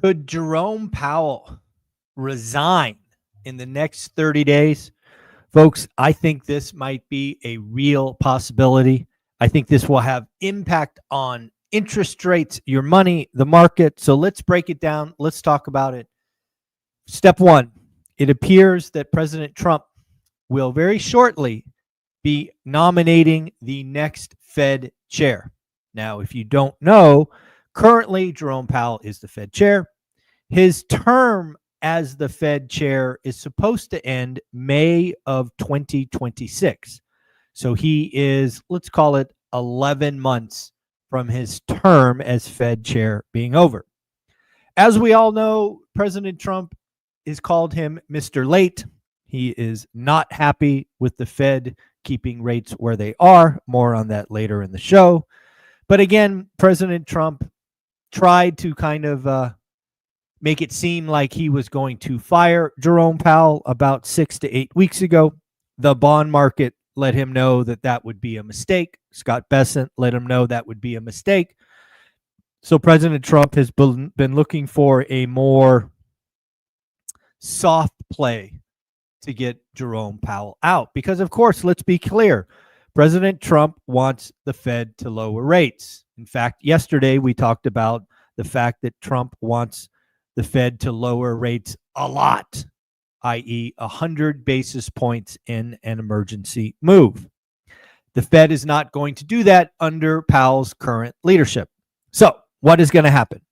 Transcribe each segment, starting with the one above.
Could Jerome Powell resign in the next 30 days? Folks, I think this might be a real possibility. I think this will have impact on interest rates, your money, the market. So let's break it down. Let's talk about it. Step one, it appears that President Trump will very shortly be nominating the next Fed chair. Now, if you don't know, currently Jerome Powell is the Fed chair. His term as the Fed chair is supposed to end May of 2026. So he is, let's call it 11 months from his term as Fed chair being over. As we all know, President Trump has called him Mr. Late. He is not happy with the Fed keeping rates where they are. More on that later in the show. But again, President Trump tried to kind of make it seem like he was going to fire Jerome Powell about 6 to 8 weeks ago. The bond market let him know that that would be a mistake. Scott Bessent let him know that would be a mistake. So President Trump has been looking for a more soft play to get Jerome Powell out. Because, of course, let's be clear, President Trump wants the Fed to lower rates. In fact, yesterday we talked about the fact that Trump wants the Fed to lower rates a lot, i.e. 100 basis points in an emergency move. The Fed is not going to do that under Powell's current leadership. So what is going to happen?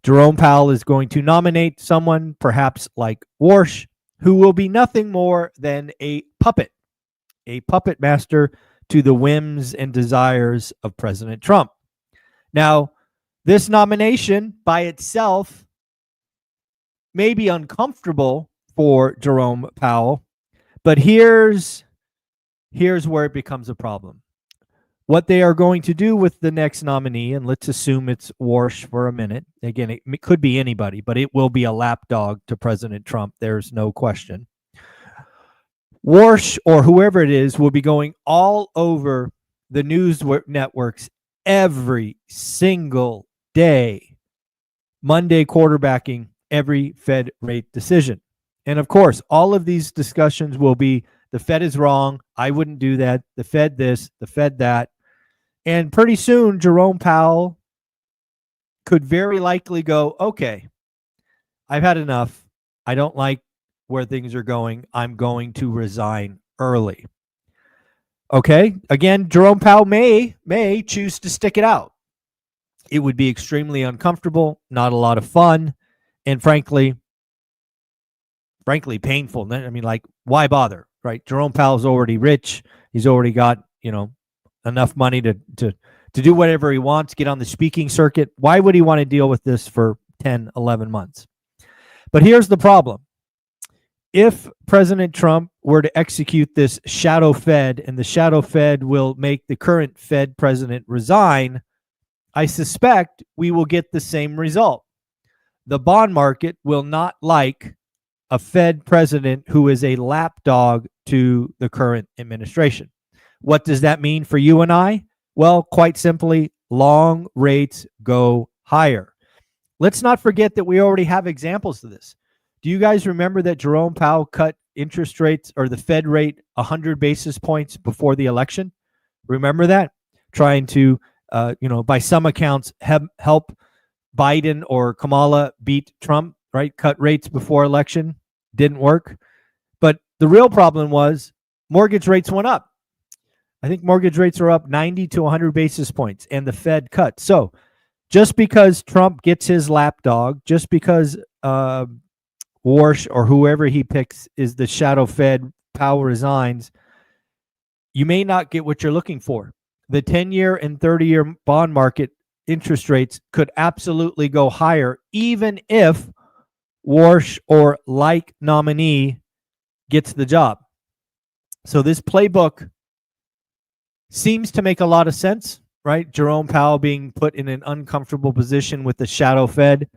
Jerome Powell is going to nominate someone, perhaps like Warsh, who will be nothing more than a puppet master to the whims and desires of President Trump. Now, this nomination by itself may be uncomfortable for Jerome Powell, but here's where it becomes a problem. What they are going to do with the next nominee, and let's assume it's Warsh for a minute. Again, it could be anybody, but it will be a lapdog to President Trump. There's no question. Warsh or whoever it is will be going all over the news networks every single day, Monday quarterbacking every Fed rate decision. And of course, all of these discussions will be the Fed is wrong. I wouldn't do that. The Fed this, the Fed that. And pretty soon, Jerome Powell could very likely go, okay, I've had enough. I don't like where things are going. I'm going to resign early. Okay, again, Jerome Powell may choose to stick it out. It would be extremely uncomfortable, not a lot of fun, and frankly painful. I mean, like, why bother, right? Jerome Powell's already rich. He's already got, enough money to do whatever he wants, get on the speaking circuit. Why would he want to deal with this for 10, 11 months? But here's the problem. If President Trump were to execute this shadow Fed, and the shadow Fed will make the current Fed president resign, I suspect we will get the same result. The bond market will not like a Fed president who is a lapdog to the current administration. What does that mean for you and I? Well, quite simply, long rates go higher. Let's not forget that we already have examples of this. Do you guys remember that Jerome Powell cut interest rates or the Fed rate 100 basis points before the election? Remember that? Trying to, by some accounts, help Biden or Kamala beat Trump, right? Cut rates before election. Didn't work. But the real problem was mortgage rates went up. I think mortgage rates are up 90 to 100 basis points, and the Fed cut. So just because Trump gets his lapdog, just because Warsh or whoever he picks is the shadow Fed, Powell resigns, you may not get what you're looking for. The 10-year and 30-year bond market interest rates could absolutely go higher, even if Warsh or like nominee gets the job. So this playbook seems to make a lot of sense, right? Jerome Powell being put in an uncomfortable position with the shadow Fed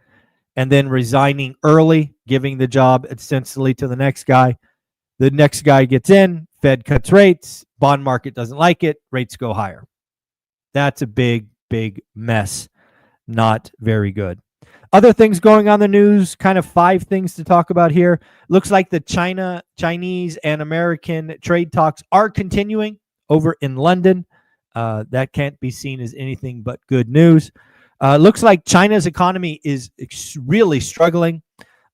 and then resigning early, giving the job ostensibly to the next guy. The next guy gets in, Fed cuts rates, bond market doesn't like it, rates go higher. That's a big, big mess. Not very good. Other things going on the news, kind of 5 things to talk about here. Looks like the Chinese, and American trade talks are continuing over in London. That can't be seen as anything but good news. Looks like China's economy is really struggling.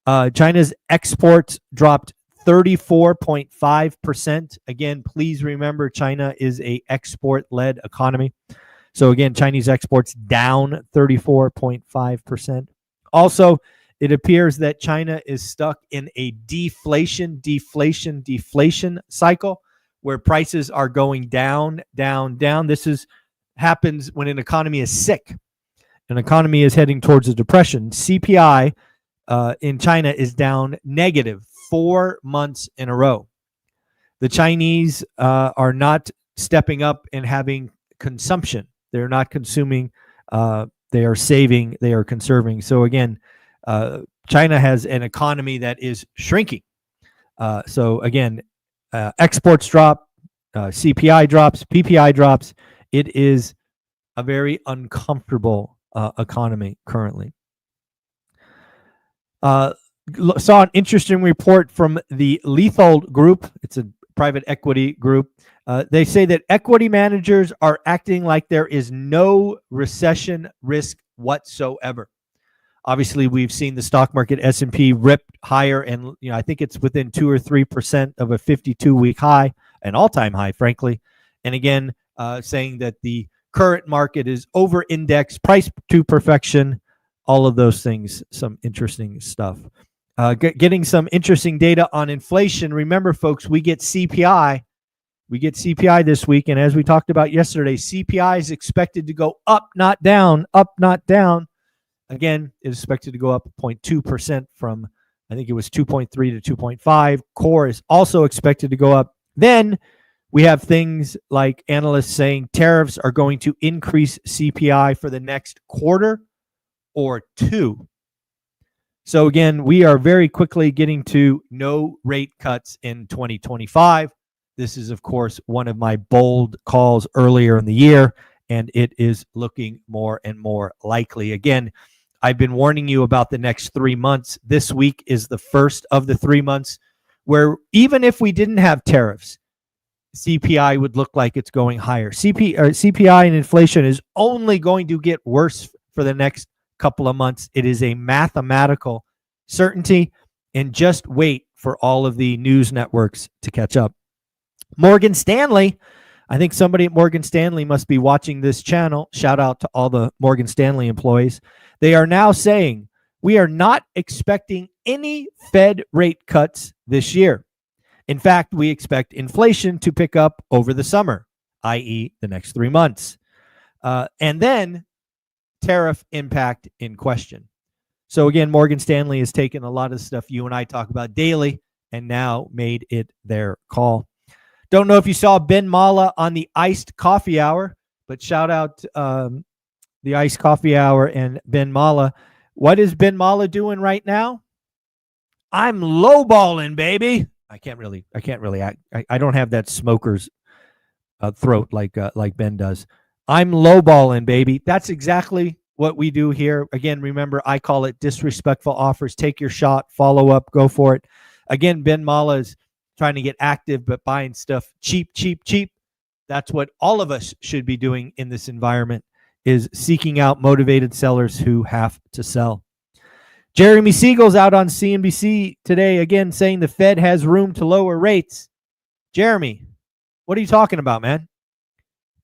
China's exports dropped 34.5%. Again, please remember China is a export-led economy. So again, Chinese exports down 34.5%. Also, it appears that China is stuck in a deflation cycle where prices are going down. This happens when an economy is sick. An economy is heading towards a depression. CPI in China is down negative 4 months in a row. The Chinese are not stepping up and having consumption. They're not consuming. They are saving. They are conserving. So again, China has an economy that is shrinking. So again, exports drop, CPI drops, PPI drops. It is a very uncomfortable economy currently. Saw an interesting report from the Leathhold Group. It's a private equity group. They say that equity managers are acting like there is no recession risk whatsoever. Obviously, we've seen the stock market S&P ripped higher, and I think it's within 2 or 3% of a 52-week high, an all-time high, frankly. And again, saying that the current market is over-indexed, priced to perfection, all of those things. Some interesting stuff. Getting some interesting data on inflation. Remember, folks, we get CPI. We get CPI this week, and as we talked about yesterday, CPI is expected to go up, not down, up, not down. Again, it is expected to go up 0.2% from, I think it was 2.3 to 2.5. Core is also expected to go up. Then we have things like analysts saying tariffs are going to increase CPI for the next quarter or 2. So again, we are very quickly getting to no rate cuts in 2025. This is, of course, one of my bold calls earlier in the year, and it is looking more and more likely. Again, I've been warning you about the next 3 months. This week is the first of the 3 months where even if we didn't have tariffs, CPI would look like it's going higher. CPI and inflation is only going to get worse for the next couple of months. It is a mathematical certainty, and just wait for all of the news networks to catch up. Morgan Stanley, I think somebody at Morgan Stanley must be watching this channel. Shout out to all the Morgan Stanley employees. They are now saying we are not expecting any Fed rate cuts this year. In fact, we expect inflation to pick up over the summer, i.e. the next 3 months. And then tariff impact in question. So again, Morgan Stanley has taken a lot of stuff you and I talk about daily and now made it their call. Don't know if you saw Ben Mala on the Iced Coffee Hour, but shout out the Iced Coffee Hour and Ben Mala. What is Ben Mala doing right now? I'm lowballing, baby. I can't really act. I don't have that smoker's throat like Ben does. I'm lowballing, baby. That's exactly what we do here. Again, remember, I call it disrespectful offers. Take your shot, follow up, go for it. Again, Ben Mala is trying to get active, but buying stuff cheap. That's what all of us should be doing in this environment, is seeking out motivated sellers who have to sell. Jeremy Siegel's out on CNBC today, again, saying the Fed has room to lower rates. Jeremy, what are you talking about, man?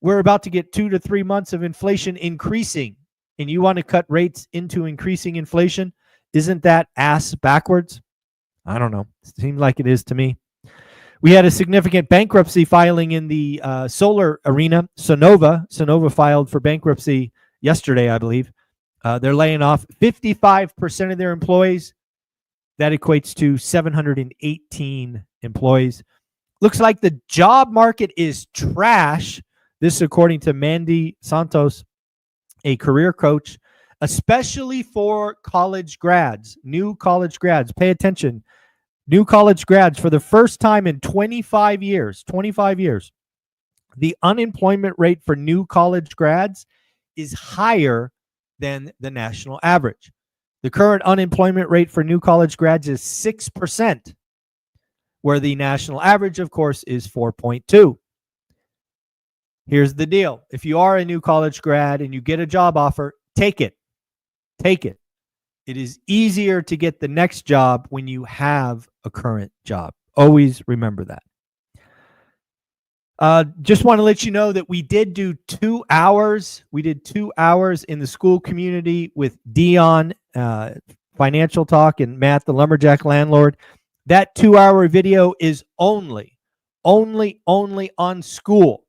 We're about to get 2 to 3 months of inflation increasing, and you want to cut rates into increasing inflation? Isn't that ass backwards? I don't know. It seems like it is to me. We had a significant bankruptcy filing in the solar arena. Sonova filed for bankruptcy yesterday, I believe. They're laying off 55% of their employees. That equates to 718 employees. Looks like the job market is trash. This, according to Mandy Santos, a career coach, especially for college grads, new college grads. Pay attention. New college grads, for the first time in 25 years, the unemployment rate for new college grads is higher than the national average. The current unemployment rate for new college grads is 6%, where the national average, of course, is 4.2. Here's the deal. If you are a new college grad and you get a job offer, take it. Take it. It is easier to get the next job when you have a current job. Always remember that. Just want to let you know that we did do 2 hours. We did 2 hours in the school community with Dion, Financial Talk, and Matt, the Lumberjack Landlord. That 2-hour video is only on school.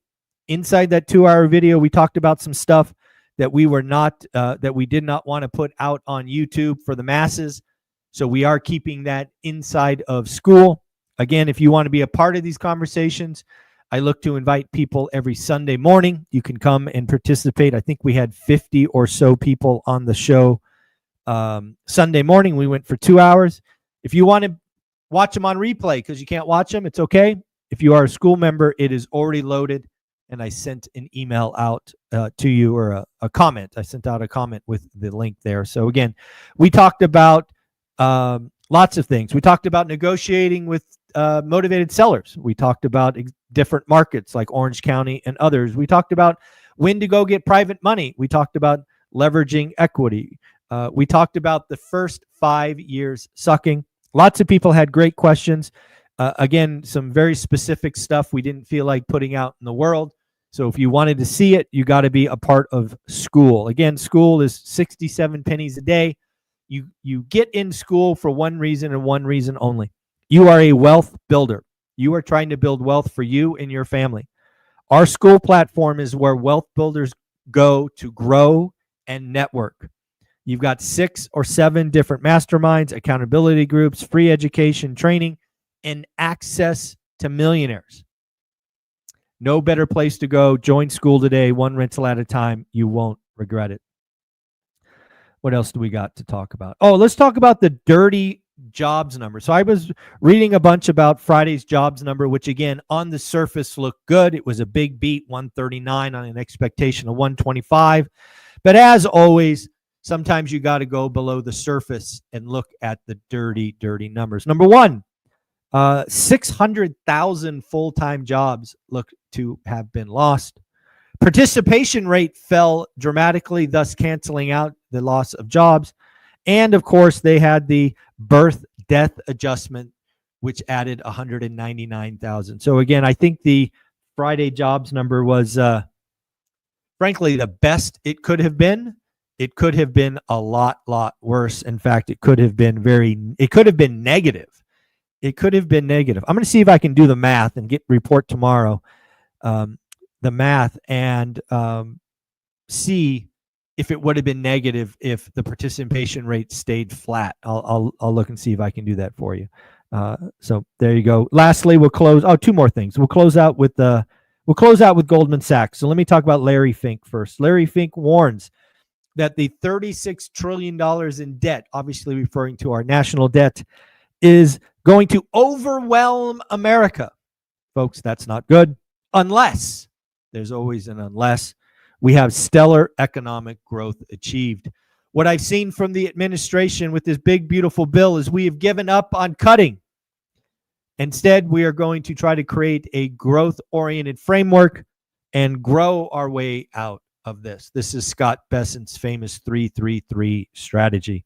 Inside that 2-hour video, we talked about some stuff that we did not want to put out on YouTube for the masses. So we are keeping that inside of school. Again, if you want to be a part of these conversations, I look to invite people every Sunday morning. You can come and participate. I think we had 50 or so people on the show Sunday morning. We went for 2 hours. If you want to watch them on replay because you can't watch them, it's okay. If you are a school member, it is already loaded. And I sent an email out to you, or a comment. I sent out a comment with the link there. So again, we talked about lots of things. We talked about negotiating with motivated sellers. We talked about different markets like Orange County and others. We talked about when to go get private money. We talked about leveraging equity. We talked about the first 5 years sucking. Lots of people had great questions. Again, some very specific stuff we didn't feel like putting out in the world. So if you wanted to see it, you got to be a part of school. Again, school is 67 pennies a day. You get in school for one reason and one reason only. You are a wealth builder. You are trying to build wealth for you and your family. Our school platform is where wealth builders go to grow and network. You've got 6 or 7 different masterminds, accountability groups, free education, training, and access to millionaires. No better place to go. Join school today, one rental at a time. You won't regret it. What else do we got to talk about? Oh, let's talk about the dirty jobs number. So I was reading a bunch about Friday's jobs number, which again, on the surface looked good. It was a big beat, 139 on an expectation of 125. But as always, sometimes you got to go below the surface and look at the dirty numbers. Number one, 600,000 full-time jobs look to have been lost. Participation rate fell dramatically, thus canceling out the loss of jobs. And of course, they had the birth death adjustment, which added 199,000. So again, I think the Friday jobs number was, frankly, the best it could have been. It could have been a lot worse. In fact, it could have been negative. It could have been negative. I'm going to see if I can do the math and report tomorrow, the math, and see if it would have been negative if the participation rate stayed flat. I'll look and see if I can do that for you. So there you go. Lastly, we'll close. Oh, 2 more things. We'll close out with Goldman Sachs. So let me talk about Larry Fink first. Larry Fink warns that the $36 trillion in debt, obviously referring to our national debt, is going to overwhelm America. Folks, that's not good. Unless, there's always an unless, we have stellar economic growth achieved. What I've seen from the administration with this big, beautiful bill is we have given up on cutting. Instead, we are going to try to create a growth-oriented framework and grow our way out of this. This is Scott Bessent's famous 3-3-3 strategy.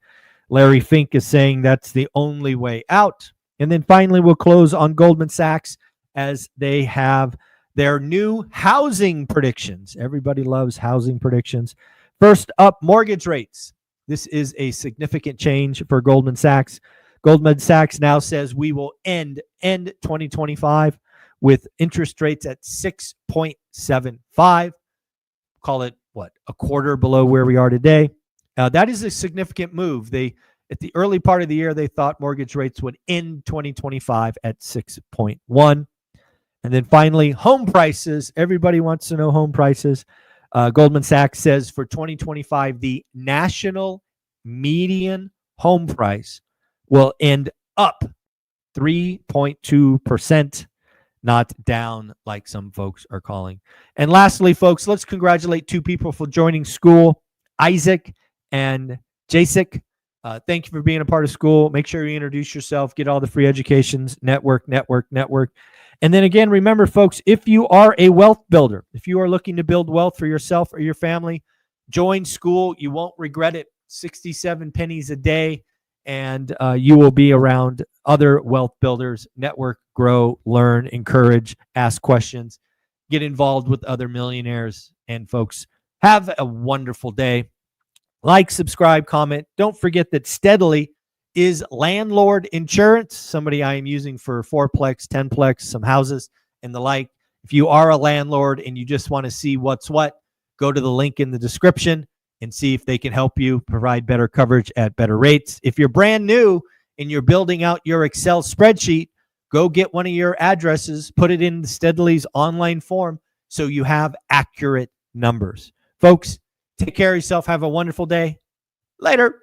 Larry Fink is saying that's the only way out. And then finally, we'll close on Goldman Sachs as they have their new housing predictions. Everybody loves housing predictions. First up, mortgage rates. This is a significant change for Goldman Sachs. Goldman Sachs now says we will end 2025 with interest rates at 6.75. Call it, a quarter below where we are today. That is a significant move. At the early part of the year, they thought mortgage rates would end 2025 at 6.1. And then finally, home prices. Everybody wants to know home prices. Goldman Sachs says for 2025, the national median home price will end up 3.2%, not down like some folks are calling. And lastly, folks, let's congratulate 2 people for joining school, Isaac and Jasik. Thank you for being a part of school. Make sure you introduce yourself, get all the free educations, network. And then again, remember, folks, if you are a wealth builder, if you are looking to build wealth for yourself or your family, join school. You won't regret it. 67 pennies a day, and you will be around other wealth builders. Network, grow, learn, encourage, ask questions, get involved with other millionaires. And folks, have a wonderful day. Like, subscribe, comment. Don't forget that Steadily is landlord insurance, somebody I am using for 4-plex, 10-plex, some houses and the like. If you are a landlord and you just want to see what's what, go to the link in the description and see if they can help you provide better coverage at better rates. If you're brand new and you're building out your Excel spreadsheet, go get one of your addresses, put it in Steadily's online form so you have accurate numbers. Folks, take care of yourself. Have a wonderful day. Later.